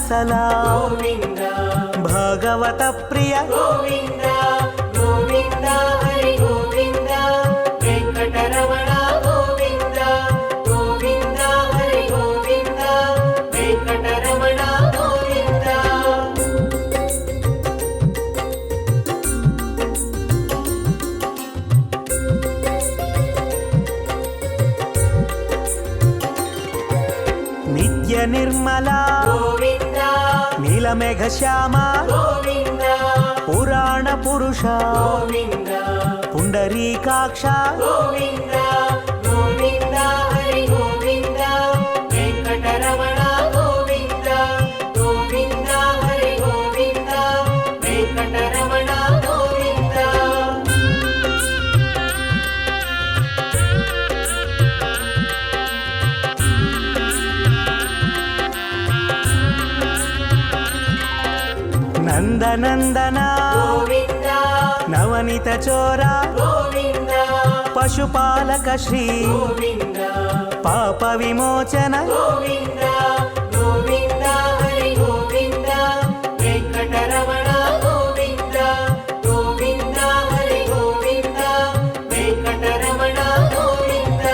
వత్సల గోవింద భాగవత ప్రియ గోవింద గోవింద హరి గోవింద వెంకటరమణ గోవింద గోవింద హరి గోవింద వెంకటరమణ గోవింద నిత్య నిర్మల గోవింద నీలమేఘ శ్యామ గోవింద పురాణ పురుష గోవింద పుండరీకాక్ష గోవింద గోవింద హరి గోవింద వెంకటరమణ గోవింద గోవింద హరి గోవింద వెంకటరమణ గోవింద నందనందన గోవింద నవనిత చోర గోవింద పశుపాలక శ్రీ గోవింద పాప విమోచన గోవింద గోవింద హరి గోవింద వెంకటరమణ గోవింద గోవింద హరి గోవింద వెంకటరమణ గోవింద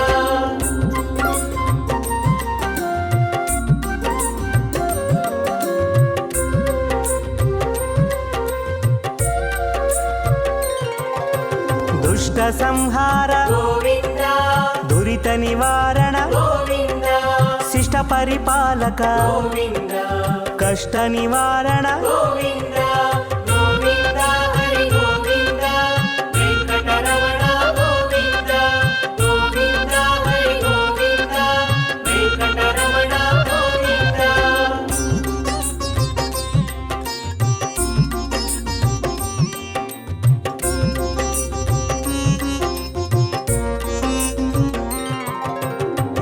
దుష్ట సంహార గోవింద దురిత నివారణ గోవింద శిష్ట పరిపాలక గోవింద కష్ట నివారణ గోవింద గోవింద హరి గోవింద వెంకటరమణ గోవింద గోవింద హరి గోవింద వెంకటరమణ గోవింద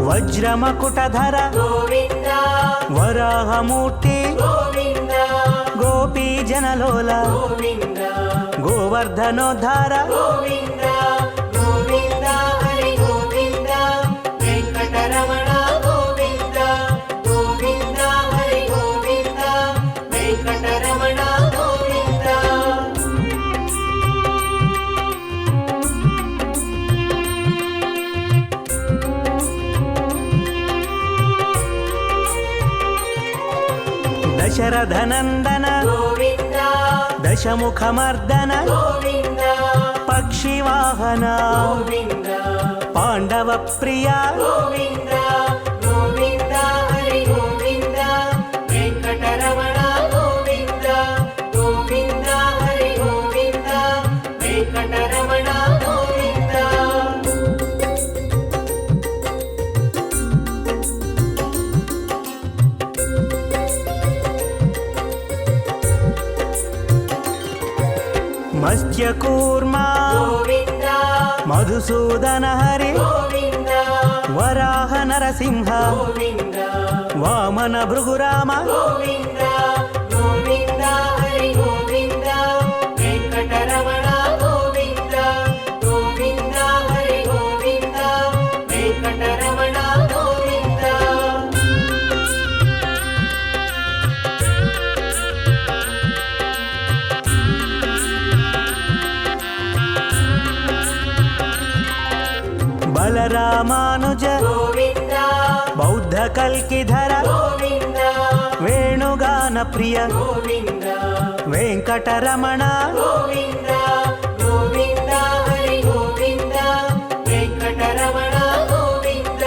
వజ్రమకుటధర గోవింద వరాహమూర్తి గోవింద గోపీ జనలోల గోవింద గోవర్ధనోద్ధార గోవింద గోవింద హరి గోవింద వెంకటరమణ గోవింద గోవింద హరి గోవింద వెంకటరమణ గోవింద దశరథనందన గోవింద దశముఖమర్దన గోవింద పక్షివాహన గోవింద పాండవ ప్రియ గోవింద గోవింద హరి గోవింద వెంకటరమణ గోవింద గోవింద హరి గోవింద వెంకటరమణ గోవింద మత్స్యకూర్మ గోవింద మధుసూదన హరి గోవింద వరాహ నరసింహ గోవింద వామన భృగురామ గోవింద గోవింద హరి గోవింద వెంకటరమణ గోవింద గోవింద హరి గోవింద వెంకటరమణ గోవింద బలరామానుజ గోవింద బౌద్ధ కల్కిధర గోవింద వేణుగాన ప్రియ గోవింద వెంకటరమణ గోవింద గోవింద హరి గోవింద వెంకటరమణ గోవింద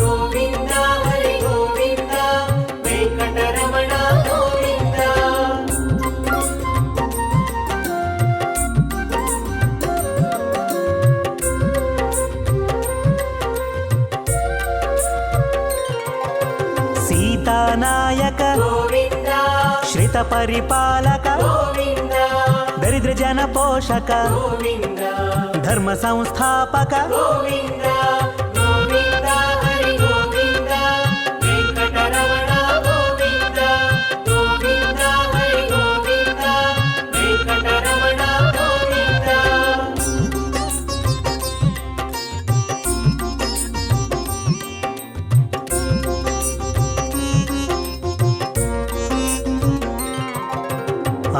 గోవింద హరి గోవింద వెంకటరమణ గోవింద సీతానాయక గోవింద శ్రిత పరిపాలక గోవింద దరిద్ర జన పోషక గోవింద ధర్మ సంస్థాపక గోవింద గోవింద హరి గోవింద వెంకటరమణ గోవింద గోవింద హరి గోవింద వెంకటరమణ గోవింద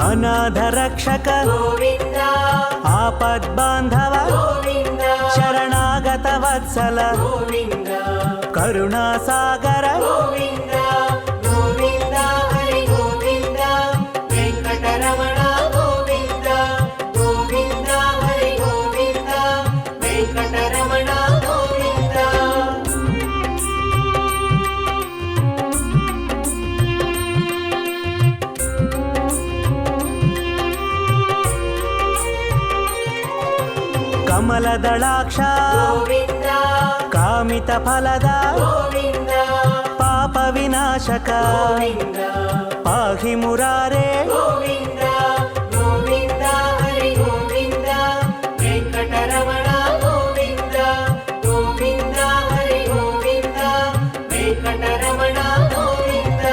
ಅನಾಥ ರಕ್ಷಕ ಗೋವಿಂದ ಆಪದ್ಬಾಂಧವ ಗೋವಿಂದ ಶರಣಾಗತ ವತ್ಸಲ ಗೋವಿಂದ ಕರುಣಾಸಾಗರ ಗೋವಿಂದ ಗೋವಿಂದ ಹರಿ ಗೋವಿಂದ ವೆಂಕಟರಮಣ ಗೋವಿಂದ ಗೋವಿಂದ ಹರಿ ಗೋವಿಂದ ವೆಂಕಟರಮಣ ಗೋವಿಂದ ಕಮಲದಳಾಕ್ಷ ಗೋವಿಂದ ಕಾಮಿತ ಫಲದ ಗೋವಿಂದ ಪಾಪ ವಿನಾಶಕ ಗೋವಿಂದ ಪಾಹಿ ಮುರಾರೇ ಗೋವಿಂದ ಗೋವಿಂದ ಹರಿ ಗೋವಿಂದ ವೆಂಕಟರಮಣ ಗೋವಿಂದ ಗೋವಿಂದ ಹರಿ ಗೋವಿಂದ ವೆಂಕಟರಮಣ ಗೋವಿಂದ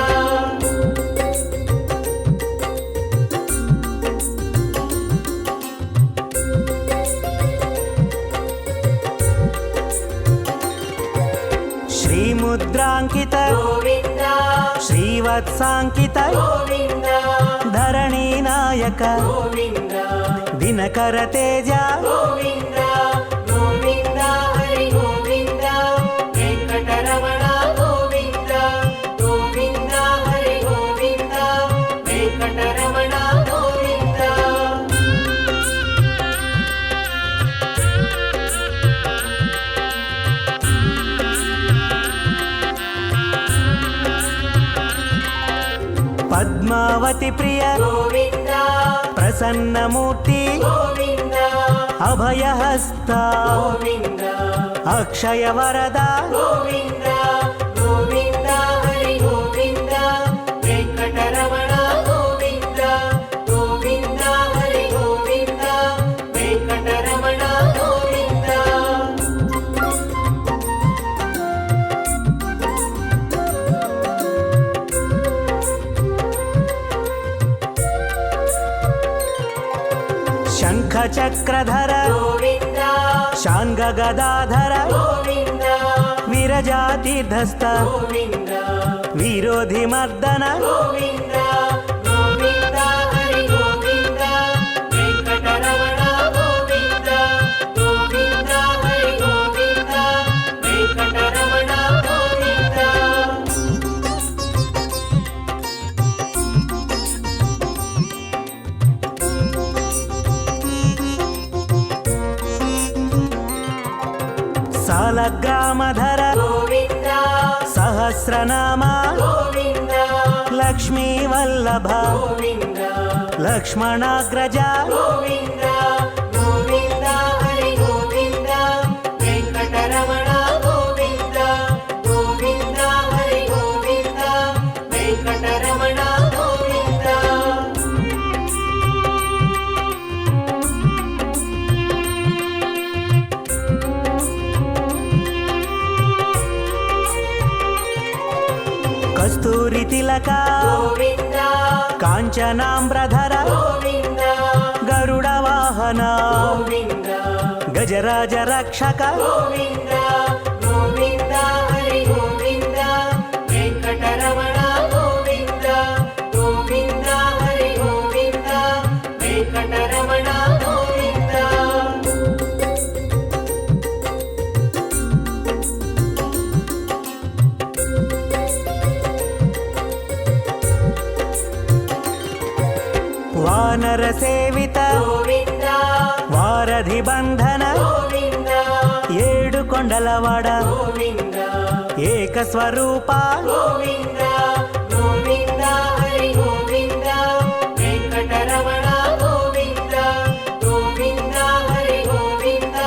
ಶ್ರೀಮುದ್ರಾಂಕಿತ ಗೋವಿಂದ ಶ್ರೀವತ್ಸಾಂಕಿತ ಗೋವಿಂದ ಧರಣಿ ನಾಯಕ ಗೋವಿಂದ ದಿನಕರ ತೇಜ ಗೋವಿಂದ ಗೋವಿಂದ ಹರಿ ಗೋವಿಂದ ವೆಂಕಟರಮಣ ಗೋವಿಂದ ಗೋವಿಂದ ಹರಿ ಗೋವಿಂದ ವೆಂಕಟರಮಣ ಗೋವಿಂದ ಪದ್ಮಾವತಿ ಪ್ರಿಯ ಗೋವಿಂದ ಪ್ರಸನ್ನ ಮೂರ್ತಿ ಗೋವಿಂದ ಅಭಯಹಸ್ತ ಗೋವಿಂದ ಅಕ್ಷಯ ವರದ ಗೋವಿಂದ ಗೋವಿಂದ ಹರಿ ಗೋವಿಂದ ವೆಂಕಟರಮಣ ಗೋವಿಂದ ಗೋವಿಂದ ಹರಿ ಗೋವಿಂದ ವೆಂಕಟರಮಣ ಗೋವಿಂದ ಶಂಖ ಚಕ್ರಧರ ಗೋವಿಂದ ಶಾಂಗ ಗದಾಧರ ಗೋವಿಂದ ವಿರಜಾತೀರ್ಧಸ್ಥ ಗೋವಿಂದ ವಿರೋಧಿ ಮರ್ದನ ಗೋವಿಂದ ಗೋವಿಂದ ಹರಿ ಗೋವಿಂದ ವೆಂಕಟರಮಣ ಗೋವಿಂದ ಗೋವಿಂದ ಹರಿ ಗೋವಿಂದ ವೆಂಕಟರಮಣ ಗೋವಿಂದ ಸಾಲಗ್ರಾಮಧರ ಗೋವಿಂದ ಸಹಸ್ರನಾಮ ಗೋವಿಂದ ಲಕ್ಷ್ಮೀ ವಲ್ಲಭ ಗೋವಿಂದ ಲಕ್ಷ್ಮಣಾಗ್ರಜ ಗೋವಿಂದ ಗೋವಿಂದ ಹರಿ ಗೋವಿಂದ ವೆಂಕಟರಮಣ ಗೋವಿಂದ ಗೋವಿಂದ ಹರಿ ಗೋವಿಂದ ವೆಂಕಟರಮಣ ಗೋವಿಂದ ಕಸ್ತೂರಿ ತಿಲಕ ಗೋವಿಂದ ಕಾಂಚನಾಂಬ್ರಧರ ಗೋವಿಂದ ಗರುಡ ವಾಹನ ಗೋವಿಂದ ಗಜರಾಜ ರಕ್ಷಕ ಗೋವಿಂದ ಗೋವಿಂದ ಹರಿ ಗೋವಿಂದ ವೆಂಕಟರಮಣ ಗೋವಿಂದ ಗೋವಿಂದ ಹರಿ ಗೋವಿಂದ ವೆಂಕಟರಮಣ ಗೋವಿಂದ ವಾನರ ಸೇವಿತ ಗೋವಿಂದ ವಾರಧಿ ಬಂಧನ ಗೋವಿಂದ ಏಳು ಕೊಂಡಲವಾಡ ಗೋವಿಂದ ಏಕ ಸ್ವರೂಪ ಗೋವಿಂದ ಗೋವಿಂದ ಹರಿ ಗೋವಿಂದ ವೆಂಕಟರಮಣ ಗೋವಿಂದ ಗೋವಿಂದ ಹರಿ ಗೋವಿಂದ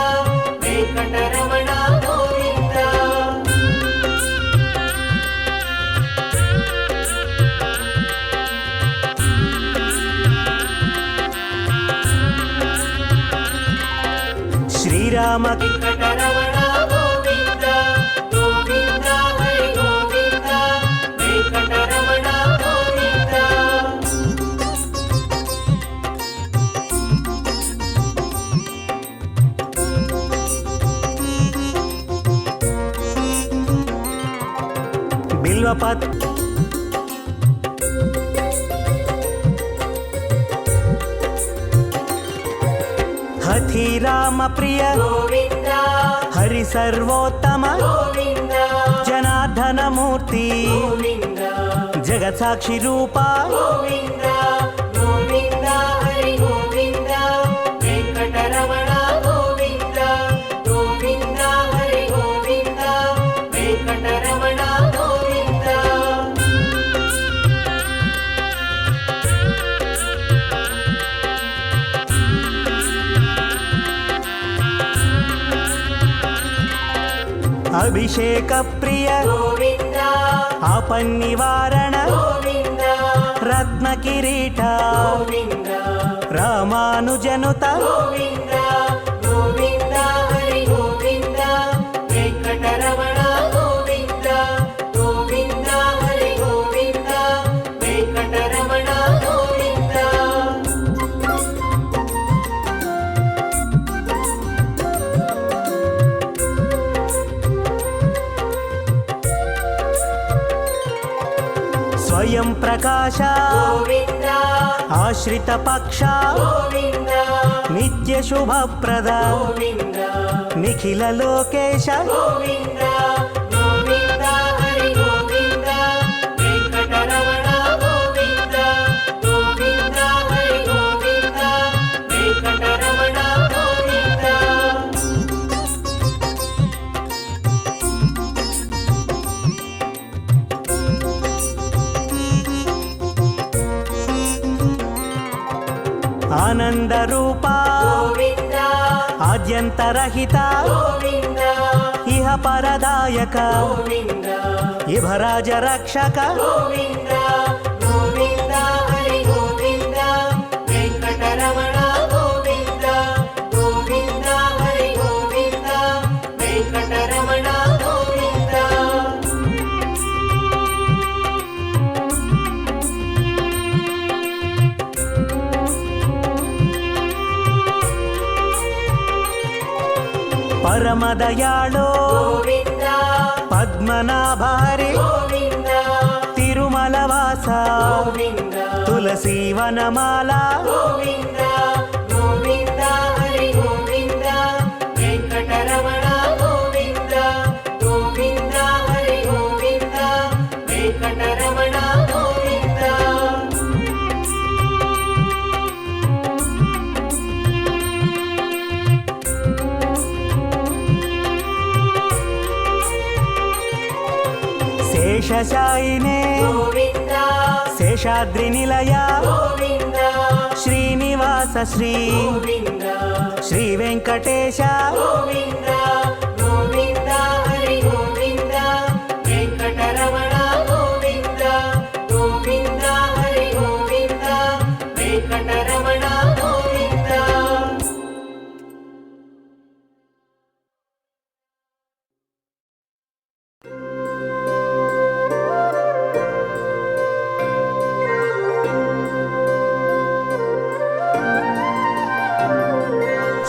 ವೆಂಕಟರಮಣ ಗೋವಿಂದ ಶ್ರೀರಾಮ ವೆಂಕಟರಮಣ ಗೋವಿಂದ ಗೋವಿಂದ ಹರಿ ಗೋವಿಂದ ವೆಂಕಟರಮಣ ಗೋವಿಂದ ಬಿಲ್ವಪತ್ అధిరామ ప్రియ గోవింద హరి సర్వోత్తమ గోవింద జనార్దన మూర్తి గోవింద జగత్సాక్షి రూప గోవింద గోవింద హరి గోవింద వెంకటరమణ గోవింద గోవింద హరి గోవింద వెంకటరమణ గోవింద అభిషేక ప్రియ గోవింద ఆపన్నివారణ గోవింద రత్న కిరీట గోవింద రామానుజనుత గోవింద గోవింద హరి గోవింద వెంకటరమణ గోవింద గోవింద హరి గోవింద వెంకటరమణ గోవింద స్వయం ప్రకాశ గోవింద ఆశ్రిత పక్ష గోవింద నిత్య శుభప్రద గోవింద నిఖిల లోకేశ గోవింద గోవింద హరి గోవింద వెంకటరమణ గోవింద గోవింద హరి గోవింద వెంకటరమణ గోవింద ఆనంద రూప గోవింద ఆద్యంతరహిత గోవింద ఇహ పరదాయక గోవింద ఇభరాజ రక్షక గోవింద గోవింద హరి గోవింద వెంకటరమణ గోవింద గోవింద హరి గోవింద వెంకటరమణ గోవింద పరమదయాళో గోవింద పద్మనాభ హరి గోవింద తిరుమల వాస గోవింద తులసీవనమాల గోవింద గోవింద హరి గోవింద వెంకటరమణ గోవింద గోవింద హరి గోవింద వెంకటరమణ గోవింద శేషశాయినే గోవింద శేషాద్రి నిలయ గోవింద శ్రీనివాస శ్రీ గోవింద శ్రీ వెంకటేశ గోవింద గోవింద హరి గోవింద వెంకటరమణ గోవింద గోవింద హరి గోవింద వెంకటరమణ గోవింద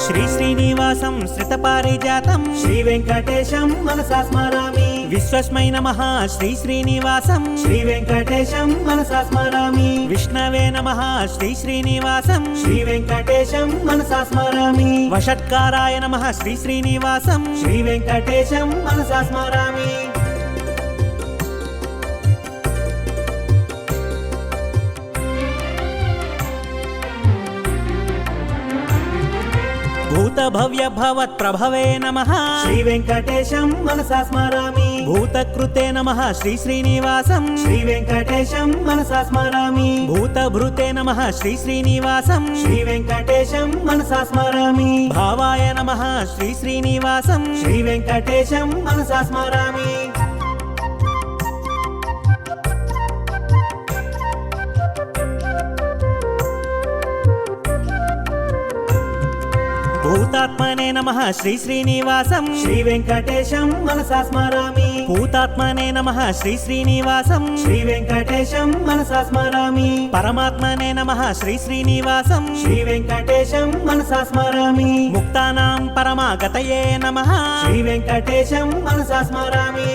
శ్రీ శ్రీనివాసం శ్రితపారిజాతం శ్రీ వెంకటేశం మనసా స్మరామి విశ్వస్మై నమః శ్రీ శ్రీనివాసం శ్రీ వెంకటేశం మనసా స్మరామి విష్ణవే నమః శ్రీ శ్రీనివాసం శ్రీ వెంకటేశం మనసా స్మరామి వషట్కారాయ నమః శ్రీ శ్రీనివాసం శ్రీ వెంకటేశం మనసా స్మరామి భూత భవ్య భవత్ ప్రభవే నమః శ్రీ వెంకటేశం మనసా స్మరామి భూతకృతే నమః శ్రీ శ్రీనివాసం శ్రీ వెంకటేశం మనసా స్మరామి భూతభృతే నమః శ్రీ శ్రీనివాసం శ్రీ వెంకటేశం మనసా స్మరామి భావాయ నమః శ్రీ శ్రీనివాసం శ్రీ వెంకటేశం మనసా స్మరామి భూతాత్మనే నమః శ్రీ శ్రీనివాసం శ్రీ వెంకటేశం మనసా స్మరామి భూతాత్మనే నమః శ్రీ శ్రీనివాసం శ్రీ వెంకటేశం మనసా స్మరామి పరమాత్మనే నమః శ్రీ శ్రీనివాసం శ్రీ వెంకటేశం మనసా స్మరామి ముక్తానాం పరమాగతయే నమః శ్రీ వెంకటేశం మనసా స్మరామి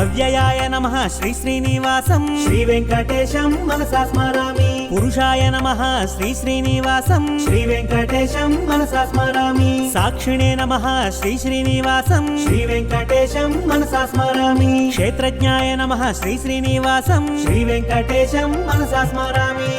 అవ్యయాయ నమః శ్రీ శ్రీనివాసం శ్రీ వెంకటేశం మనసా స్మరామి పురుషాయ నమః శ్రీ శ్రీనివాసం శ్రీ వెంకటేశం మనసా స్మరామి సాక్షిణే నమః శ్రీ శ్రీనివాసం శ్రీ వెంకటేశం మనసా స్మరామి క్షేత్రజ్ఞాయ నమః శ్రీ శ్రీనివాసం శ్రీ వెంకటేశం మనసా స్మరామి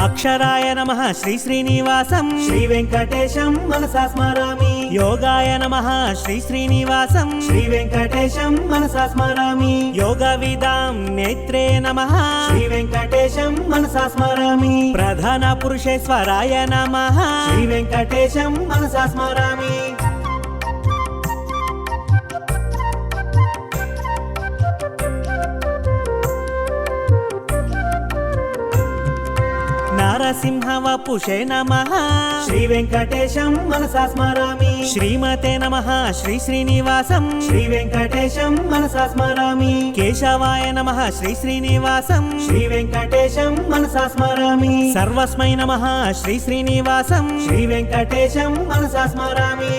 అక్షరాయ నమః శ్రీ శ్రీనివాసం శ్రీ వెంకటేశం మనసా స్మరామి యోగాయ నమః శ్రీ శ్రీనివాసం శ్రీ వెంకటేశం మనసా స్మరామి యోగ విదాం నేత్రే నమః శ్రీ వెంకటేశం మనసా స్మరామి ప్రధాన పురుషేశ్వరాయ నమః శ్రీ వెంకటేశం మనసా స్మరామి నరసింహ వపుషే నమః శ్రీ వెంకటేశం మనసా స్మరామి శ్రీమతే నమః శ్రీ శ్రీనివాసం శ్రీ వెంకటేశం మనసా స్మరామి కేశవాయ నమః శ్రీ శ్రీనివాసం శ్రీ వెంకటేశం మనసా స్మరామి సర్వస్మై నమః శ్రీ శ్రీనివాసం శ్రీ వెంకటేశం మనసా స్మరామి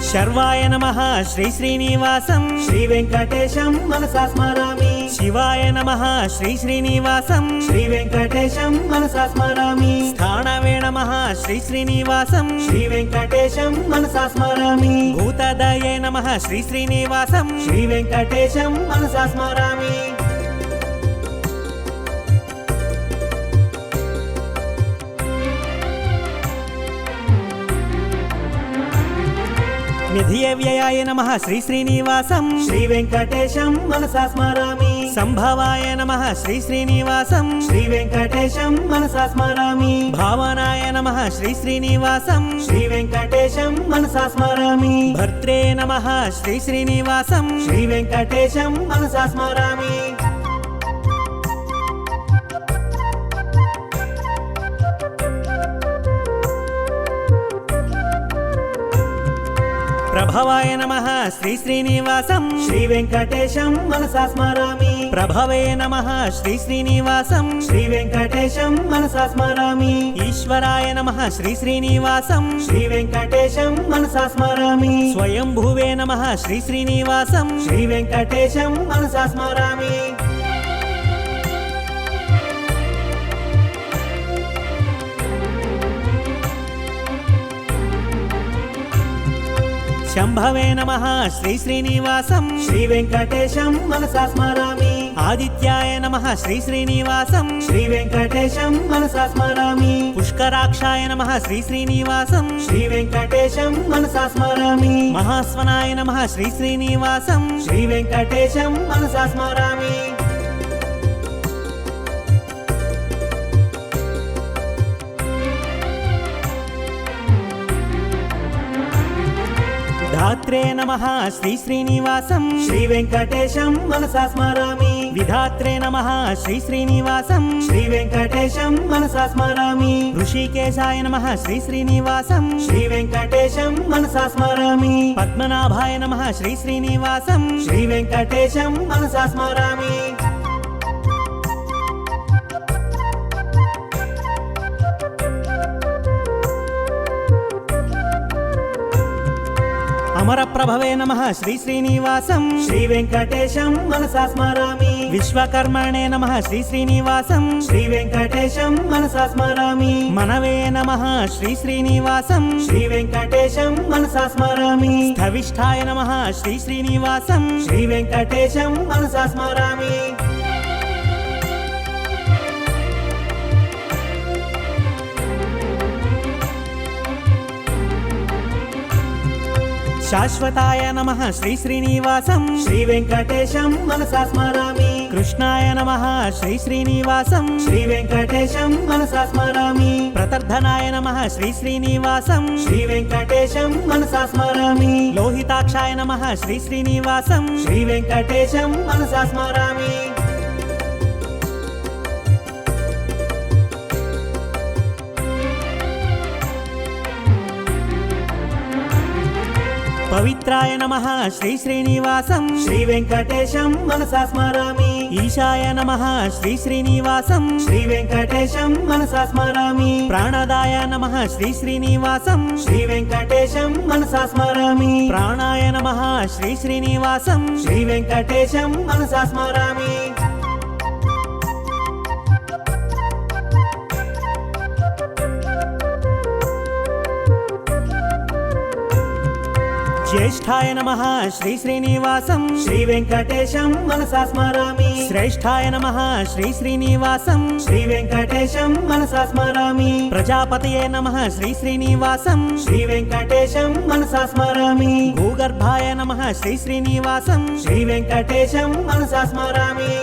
శర్వాయ నమః శ్రీ శ్రీనివాసం శ్రీ వెంకటేశం మనసా స్మరామి శివాయ నమః శ్రీ శ్రీనివాసం శ్రీ వెంకటేశం మనసా స్మరామి స్థానవే నమః శ్రీ శ్రీనివాసం శ్రీ వెంకటేశం మనసా స్మరామి భూతదయే నమః శ్రీ శ్రీనివాసం శ్రీ వెంకటేశం మనసా స్మరామి నిధియ వ్యయాయ నమః శ్రీ శ్రీనివాసం శ్రీ వెంకటేశం మనసా స్మరామి సంభవాయ నమః శ్రీ శ్రీనివాసం శ్రీ వెంకటేశం మనసా స్మరామి భావనాయ నమః శ్రీ శ్రీనివాసం శ్రీ వెంకటేశం మనసా స్మరామి భర్త్రే నమః శ్రీ శ్రీనివాసం శ్రీ వెంకటేశం మనసా స్మరామి ప్రభవాయ నమః శ్రీ శ్రీనివాసం శ్రీ వెంకటేశం మనసా స్మరామి ప్రభవే నమః శ్రీ శ్రీనివాసం శ్రీ వెంకటేశం మనసా స్మరామి ఈశ్వరాయ నమః శ్రీ శ్రీనివాసం శ్రీ వెంకటేశం మనసా స్మరామి స్వయంభువే నమః శ్రీ శ్రీనివాసం శ్రీ వెంకటేశం మనసా స్మరామి శంభవే నమః శ్రీ శ్రీనివాసం శ్రీ వెంకటేశం మనసా స్మరామి ఆదిత్యాయ నమః శ్రీ శ్రీనివాసం శ్రీ వెంకటేశం మనసా స్మరామి పుష్కరాక్షాయ నమః శ్రీ శ్రీనివాసం శ్రీ వెంకటేశం మనసా స్మరామి మహాస్వనాయ నమః శ్రీ శ్రీనివాసం శ్రీ వెంకటేశం మనసా స్మరామి ధాత్రే నమః శ్రీ శ్రీనివాసం శ్రీ వెంకటేశం మనసా స్మరామి విధాత్రే నమః శ్రీ శ్రీనివాసం శ్రీ వెంకటేశం మనసా స్మరామి ఋషికేశాయ నమః శ్రీ శ్రీనివాసం శ్రీ వెంకటేశం మనసా స్మరామి పద్మనాభాయ నమః శ్రీ శ్రీనివాసం శ్రీ వెంకటేశం మనసా స్మరామి అమరప్రభవే నమః శ్రీ శ్రీనివాసం శ్రీ వెంకటేశం మనసా స్మరామి విశ్వకర్మణే నమః శ్రీ శ్రీనివాసం శ్రీ వెంకటేశం మనసా స్మరామి మనవే నమః శ్రీ శ్రీనివాసం శ్రీ వెంకటేశం మనసా స్మరామి స్థవిష్ఠాయ నమః శ్రీ శ్రీనివాసం శ్రీ వెంకటేశం మనసా స్మరామి శాశ్వతాయ నమః శ్రీ శ్రీనివాసం శ్రీ వెంకటేశం మనసా స్మరామి కృష్ణాయ నమః శ్రీ శ్రీనివాసం శ్రీ వెంకటేశం మనసా స్మరామి ప్రతర్ధనాయ నమః శ్రీ శ్రీనివాసం శ్రీ వెంకటేశం మనసా స్మరామి లోహితాక్షాయ నమః శ్రీ శ్రీనివాసం శ్రీ వెంకటేశం మనసా స్మరామి పవిత్రాయ నమః శ్రీ శ్రీనివాసం శ్రీ వెంకటేశం మనసా స్మరామి ఈశాయ నమః శ్రీ శ్రీనివాసం శ్రీ వెంకటేశం మనసా స్మరామి ప్రాణదాయ నమః శ్రీ శ్రీనివాసం శ్రీ వెంకటేశం మనసా స్మరామి ప్రాణాయ నమః శ్రీ శ్రీనివాసం శ్రీ వెంకటేశం మనసా స్మరామి జ్యేష్ఠాయ నమః శ్రీ శ్రీనివాసం శ్రీ వెంకటేశం మనసా స్మరామి శ్రేష్ఠాయ నమః శ్రీ శ్రీనివాసం శ్రీ వెంకటేశం మనసా స్మరామి ప్రజాపతయే నమః శ్రీ శ్రీనివాసం శ్రీ వెంకటేశం మనసా స్మరామి భూగర్భాయ నమః శ్రీ శ్రీనివాసం శ్రీ వెంకటేశం మనసా స్మరామి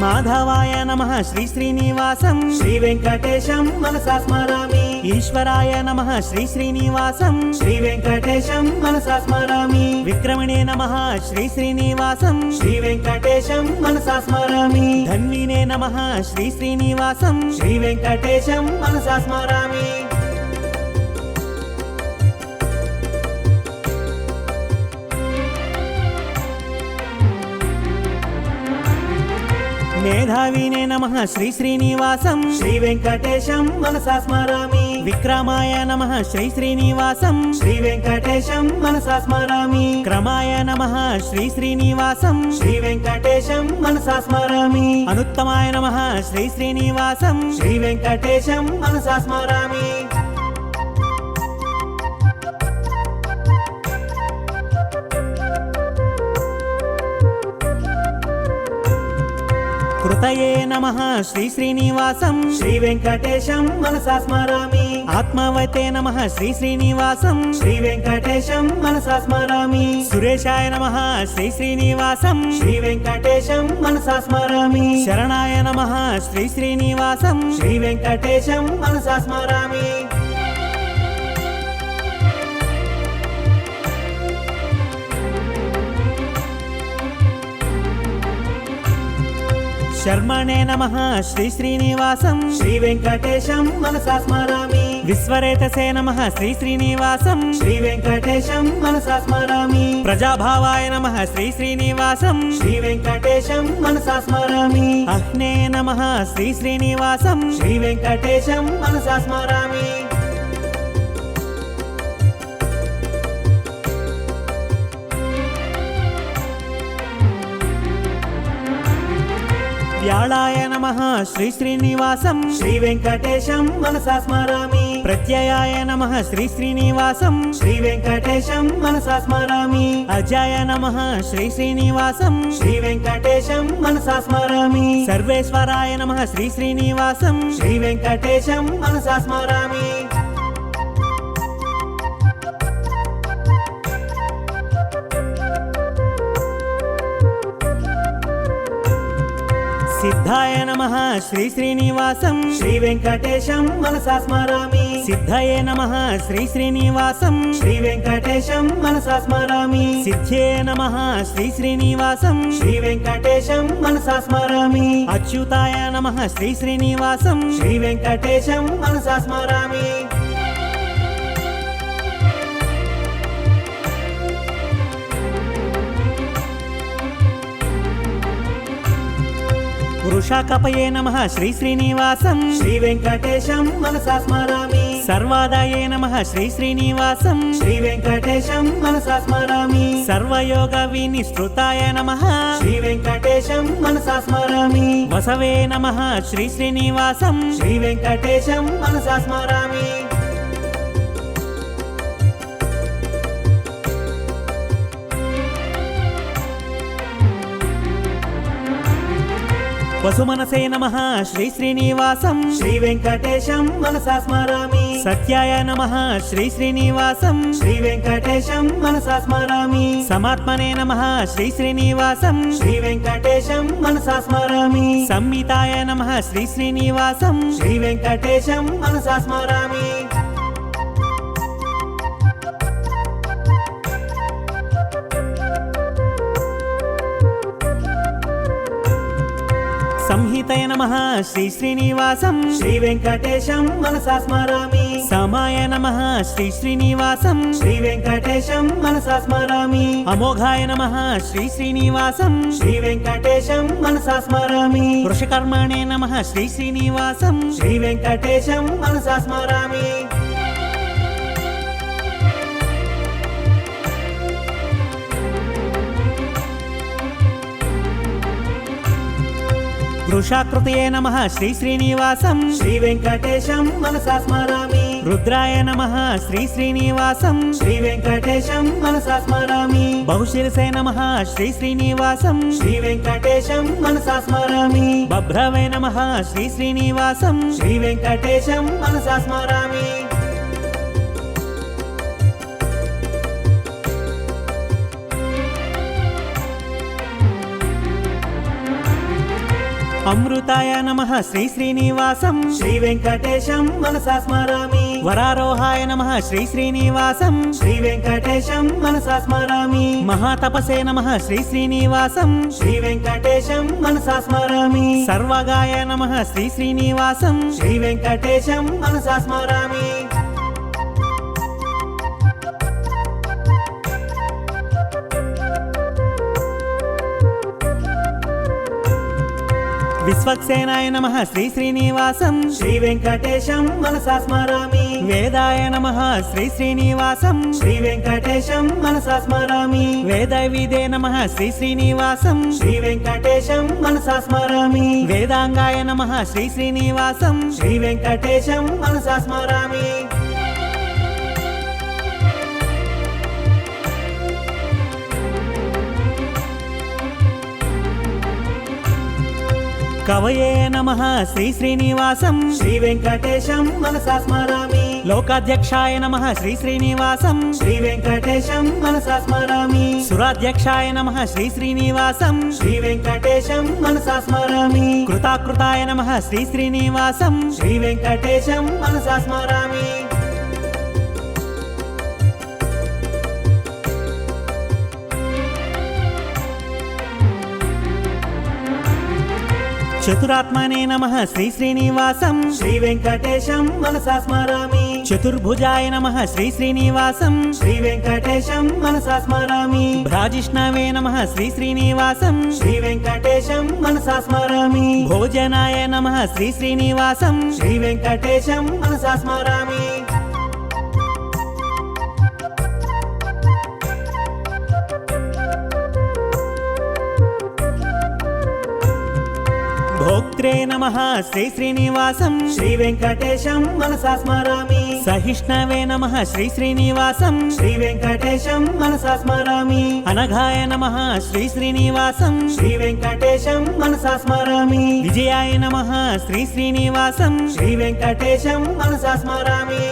మాధవాయ నమః శ్రీ శ్రీనివాసం శ్రీ వెంకటేశం మనసా స్మరామి ఈశ్వరాయ నమః శ్రీ శ్రీనివాసం శ్రీ వెంకటేశం మనసా స్మరామి విక్రమణే నమః శ్రీ శ్రీనివాసం శ్రీ వెంకటేశం మనసా స్మరామి ధన్వినే నమః శ్రీ శ్రీనివాసం శ్రీ వెంకటేశం మనసా స్మరామి మేధావినే నమః శ్రీ శ్రీనివాసం శ్రీ వెంకటేశం మనసా స్మరామి విక్రమాయ నమః శ్రీ శ్రీనివాసం శ్రీ వెంకటేశం మనసా స్మరామి క్రమాయ నమః శ్రీ శ్రీనివాసం శ్రీ వెంకటేశం మనసా స్మరామి అనుత్తమాయ నమః శ్రీ శ్రీనివాసం శ్రీ వెంకటేశం మనసా స్మరామి కృతయే నమః శ్రీ శ్రీనివాసం శ్రీ వెంకటేశం మనసా స్మరామి ఆత్మవతే నమః శ్రీ శ్రీనివాసం శ్రీ వెంకటేశం మనసా స్మరామి సురేశాయ నమః శ్రీ శ్రీనివాసం శ్రీ వెంకటేశం మనసా స్మరామి శరణాయ నమః శ్రీ శ్రీనివాసం శ్రీ వెంకటేశం మనసా స్మరామి శర్మణే నమః శ్రీ శ్రీనివాసం శ్రీ వెంకటేశం మనసా స్మరామి విశ్వరేతసే నమః శ్రీ శ్రీనివాసం శ్రీ వెంకటేశం మనసా స్మరామి ప్రజాభావాయ నమః శ్రీ శ్రీనివాసం శ్రీ వెంకటేశం మనసా స్మరామి అహ్నే నమః శ్రీ శ్రీనివాసం శ్రీ వెంకటేశం మనసా స్మరామి వ్యాళాయ నమః శ్రీ శ్రీనివాసం శ్రీ వెంకటేశం మనసా స్మరామి ప్రత్యయాయ నమః శ్రీ శ్రీనివాసం శ్రీ వెంకటేశం మనసా స్మరామి అజాయ నమః శ్రీ శ్రీనివాసం శ్రీ వెంకటేశం మనసా స్మరామి సర్వేశ్వరాయ నమః శ్రీ శ్రీనివాసం శ్రీ వెంకటేశం మనసా స్మరామి సిద్ధాయ నమః శ్రీ శ్రీనివాసం శ్రీ వెంకటేశం మనసా స్మరామి సిద్ధయే నమః శ్రీ శ్రీనివాసం శ్రీ వెంకటేశం మనసా స్మరామి సిద్ధ్యే నమః శ్రీ శ్రీనివాసం శ్రీ వెంకటేశం మనసా స్మరామి అచ్యుతాయ నమః శ్రీ శ్రీనివాసం శ్రీ వెంకటేశం మనసా స్మరామి వృషాకపయే నమః శ్రీ శ్రీనివాసం శ్రీ వెంకటేశం మనసా స్మరామి సర్వాదాయే నమః శ్రీ శ్రీనివాసం శ్రీ వెంకటేశం మనసా స్మరామి సర్వయోగ వినిశ్రుతాయ నమః శ్రీ వెంకటేశం మనసా స్మరామి వసవే నమః శ్రీ శ్రీనివాసం శ్రీ వెంకటేశం మనసా స్మరామి వసుమనసే నమః శ్రీ శ్రీనివాసం శ్రీ వెంకటేశం మనసా స్మరామి సత్యాయ నమః శ్రీ శ్రీనివాసం శ్రీ వెంకటేశం మనసా స్మరామి సమాత్మనే నమః శ్రీ శ్రీనివాసం శ్రీ వెంకటేశం మనసా స్మరామి సంహితాయ నమః శ్రీ శ్రీనివాసం శ్రీ వెంకటేశం మనసా స్మరామి నమః శ్రీ శ్రీనివాసం శ్రీ వెంకటేశం మనసా స్మరామి సమాయ నమః శ్రీ శ్రీనివాసం శ్రీ వెంకటేశం మనసా స్మరామి అమోఘాయ నమః శ్రీ శ్రీనివాసం శ్రీ వెంకటేశం మనసా స్మరామి వృషకర్మణే నమః శ్రీ శ్రీనివాసం శ్రీ వెంకటేశం మనసా స్మరామి వృషాకృతయే నమః శ్రీ శ్రీనివాసం శ్రీ వెంకటేశం మనసా స్మరామి రుద్రాయ నమః శ్రీ శ్రీనివాసం శ్రీ వెంకటేశం మనసా స్మరామి బహుశిరసే నమః శ్రీ శ్రీనివాసం శ్రీ వెంకటేశం మనసా స్మరామి బభ్రవే నమః శ్రీ శ్రీనివాసం శ్రీ వెంకటేశం మనసా స్మరామి అమృతాయ నమః శ్రీ శ్రీనివాసం శ్రీ వెంకటేశం మనసా స్మరామి వరారోహాయ నమః శ్రీ శ్రీనివాసం శ్రీ వెంకటేశం మనసా స్మరామి మహాతపసే నమః శ్రీ శ్రీనివాసం శ్రీ వెంకటేశం మనసా స్మరామి సర్వగాయ నమః శ్రీ శ్రీనివాసం శ్రీ వెంకటేశం మనసా స్మరామి విశ్వక్సేనాయ నమః శ్రీ శ్రీనివాసం శ్రీ వెంకటేశం మనసా స్మరామి వేదాయ నమః శ్రీ శ్రీనివాసం శ్రీ వెంకటేశం మనసా స్మరామి వేదవిదే నమః శ్రీ శ్రీనివాసం శ్రీ వెంకటేశం మనసా స్మరామి వేదాంగాయ నమః శ్రీ శ్రీనివాసం శ్రీ వెంకటేశం మనసా స్మరామి కవయే నమః శ్రీ శ్రీనివాసం శ్రీ వెంకటేశం మనసా స్మరామి లోకాధ్యక్షాయ నమః శ్రీ శ్రీనివాసం శ్రీ వెంకటేశం మనసా స్మరామి సురాధ్యక్షాయ నమః శ్రీ శ్రీనివాసం శ్రీ వెంకటేశం మనసా స్మరామి కృతాకృతాయ నమః శ్రీ శ్రీనివాసం శ్రీ వెంకటేశం మనసా స్మరామి చతురాత్మనే నమః శ్రీ శ్రీనివాసం శ్రీ వెంకటేశం మనసా స్మరామి చతుర్భుజాయ నమః శ్రీ శ్రీనివాసం శ్రీ వెంకటేశం మనసా స్మరామి భ్రాజిష్ణవే నమః శ్రీ శ్రీనివాసం శ్రీ వెంకటేశం మనసా స్మరామి భోజనాయ నమః శ్రీ శ్రీనివాసం శ్రీ వెంకటేశం మనసా స్మరామి భోక్త్రే నమః శ్రీ శ్రీనివాసం శ్రీ వెంకటేశం మనసా స్మరామి సహిష్ణవే నమః శ్రీ శ్రీనివాసం శ్రీ వెంకటేశం మనసా స్మరామి అనఘాయ నమః శ్రీ శ్రీనివాసం శ్రీ వెంకటేశం మనసా స్మరామి విజయాయ నమః శ్రీ శ్రీనివాసం శ్రీ వెంకటేశం మనసా స్మరామి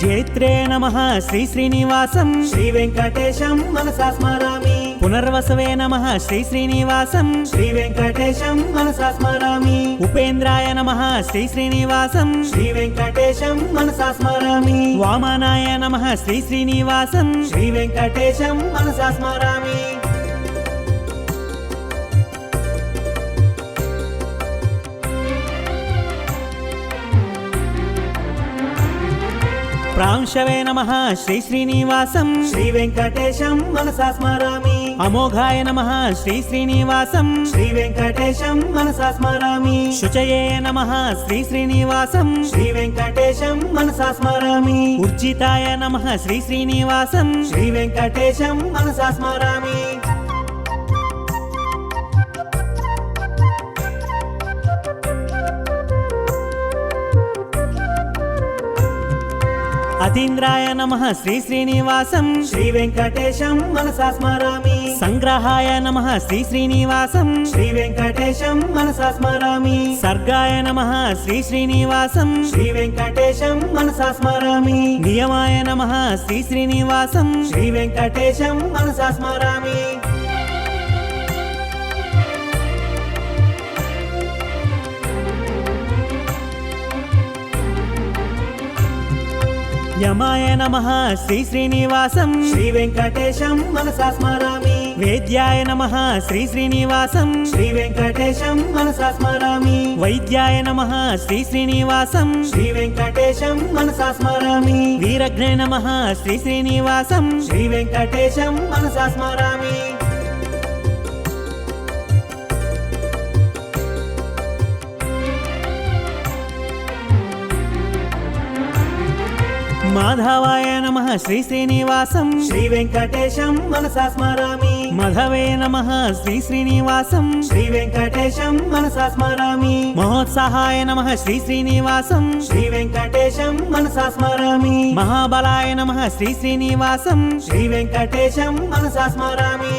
జైత్రే నమః శ్రీ శ్రీనివాసం శ్రీ వెంకటేశం మనసా స్మరామి పునర్వసవే నమః శ్రీ శ్రీనివాసం శ్రీ వెంకటేశం మనసా స్మరామి ఉపేంద్రాయ నమః శ్రీ శ్రీనివాసం శ్రీ వెంకటేశం మనసా స్మరామి వామనాయ నమః శ్రీ శ్రీనివాసం శ్రీ వెంకటేశం మనసా స్మరామి ప్రాంశవే నమః శ్రీ శ్రీనివాసం శ్రీ వెంకటేశం మనసా స్మరామి అమోఘాయ నమః శ్రీ శ్రీనివాసం శ్రీ వెంకటేశం మనసా స్మరామి శుచయే నమః శ్రీ శ్రీనివాసం శ్రీ వెంకటేశం మనసా స్మరామి ఉర్జితాయ నమః శ్రీ శ్రీనివాసం శ్రీ వెంకటేశం మనసా స్మరామి అతీంద్రాయ నమః శ్రీ శ్రీనివాసం శ్రీ వెంకటేశం మనసా స్మరామి సంగ్రహాయ నమః శ్రీ శ్రీనివాసం శ్రీ వెంకటేశం మనసా స్మరామి సర్గాయ నమః శ్రీ శ్రీనివాసం శ్రీ వెంకటేశం మనసా స్మరామి నియమాయ నమః శ్రీ శ్రీనివాసం శ్రీ వెంకటేశం మనసా స్మరామి యమాయ నమః శ్రీ శ్రీనివాసం శ్రీ వెంకటేశం మనసా స్మరామి వేద్యాయ నమః శ్రీ శ్రీనివాసం శ్రీ వెంకటేశం మనసా స్మరామి వైద్యాయ నమః శ్రీ శ్రీనివాసం శ్రీ వెంకటేశం మనసా స్మరామి వీరగ్నే నమః శ్రీ శ్రీనివాసం శ్రీ వెంకటేశం మనసా స్మరామి మాధవాయ నమః శ్రీ శ్రీనివాసం శ్రీ వెంకటేశం మనసా స్మరామి మధవే నమః శ్రీ శ్రీనివాసం శ్రీ వెంకటేశం మనసా స్మరామి మహోత్సాహాయ నమః శ్రీ శ్రీనివాసం శ్రీ వెంకటేశం మనసా స్మరామి మహాబలాయ నమః శ్రీ శ్రీనివాసం శ్రీ వెంకటేశం మనసా స్మరామి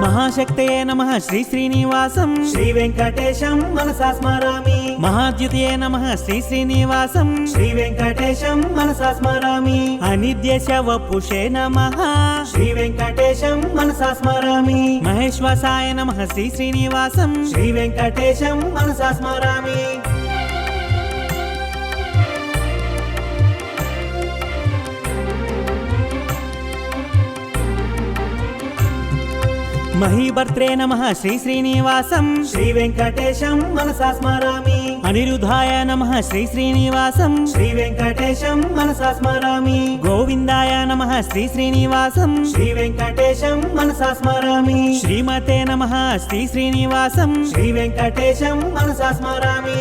మహాశక్తయే నమః శ్రీ శ్రీనివాసం శ్రీ వెంకటేశం మనసా స్మరామి మహాద్యుతయే నమః శ్రీ శ్రీనివాసం శ్రీ వెంకటేశం మనసా స్మరామి అనిద్యశ వపుషే నమః శ్రీ వెంకటేశం మనసా స్మరామి మహేశ్వసాయ నమః శ్రీ శ్రీనివాసం శ్రీ వెంకటేశం మనసా స్మరామి మహీభర్త్రే నమః శ్రీ శ్రీనివాసం శ్రీ వెంకటేశం మనసా స్మరామి అనిరుద్ధాయ నమః శ్రీ శ్రీనివాసం శ్రీ వెంకటేశం మనసా స్మరామి గోవిందాయ నమః శ్రీ శ్రీనివాసం శ్రీ వెంకటేశం మనసా స్మరామి శ్రీమతే నమః శ్రీ శ్రీనివాసం శ్రీ వెంకటేశం మనసా స్మరామి